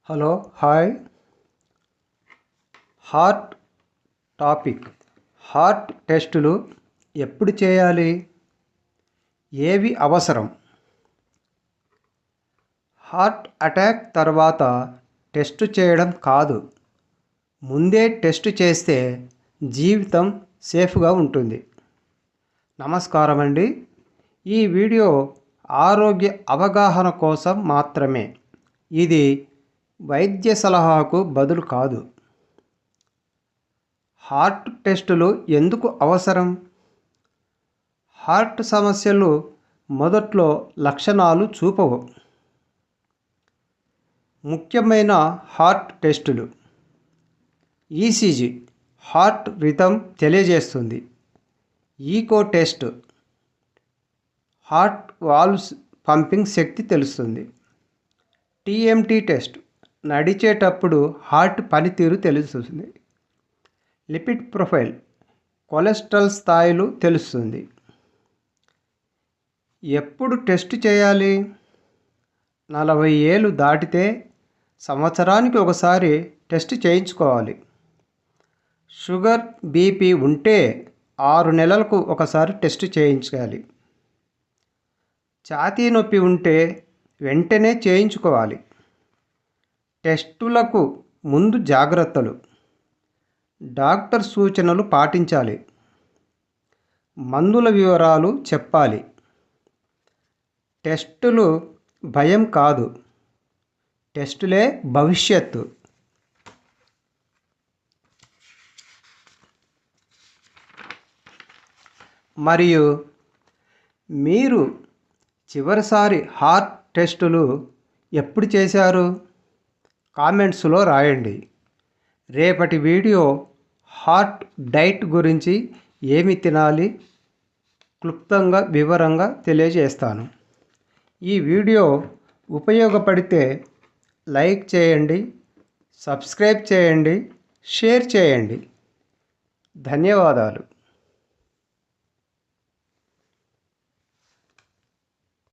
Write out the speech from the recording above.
Hello hi heart topic heart టెస్టులు ఎప్పుడు చేయాలి? ఏవి అవసరం? హార్ట్ అటాక్ తర్వాత టెస్ట్ చేయడం కాదు, ముందే టెస్ట్ చేస్తే జీవితం సేఫ్గా ఉంటుంది. నమస్కారం అండి. ఈ వీడియో ఆరోగ్య అవగాహన కోసం మాత్రమే. ఇది వైద్య సలహాకు బదులు కాదు. హార్ట్ టెస్టులు ఎందుకు అవసరం? హార్ట్ సమస్యలు మొదట్లో లక్షణాలు చూపవు. ముఖ్యమైన హార్ట్ టెస్టులు: ఈసీజీ హార్ట్ రిథమ్ తెలియజేస్తుంది. Echo test heart valves pumping శక్తి తెలుస్తుంది. టీఎంటీ టెస్ట్ నడిచేటప్పుడు హార్ట్ పనితీరు తెలుస్తుంది. లిపిడ్ ప్రొఫైల్ కొలెస్ట్రాల్ స్థాయిలు తెలుస్తుంది. ఎప్పుడు టెస్ట్ చేయాలి? 40 ఏళ్ళు దాటితే సంవత్సరానికి ఒకసారి టెస్ట్ చేయించుకోవాలి. షుగర్, బీపీ ఉంటే 6 నెలలకు ఒకసారి టెస్ట్ చేయించాలి. ఛాతీ నొప్పి ఉంటే వెంటనే చేయించుకోవాలి. టెస్టులకు ముందు జాగ్రత్తలు: డాక్టర్ సూచనలు పాటించాలి. మందుల వివరాలు చెప్పాలి. టెస్టులు భయం కాదు, టెస్టులే భవిష్యత్తు. మరియు మీరు చివరిసారి హార్ట్ టెస్టులు ఎప్పుడు చేశారు? కామెంట్స్లో రాయండి. రేపటి వీడియో హార్ట్ డైట్ గురించి, ఏమి తినాలి క్లుప్తంగా వివరంగా తెలియజేస్తాను. ఈ వీడియో ఉపయోగపడితే లైక్ చేయండి, సబ్స్క్రైబ్ చేయండి, షేర్ చేయండి. ధన్యవాదాలు.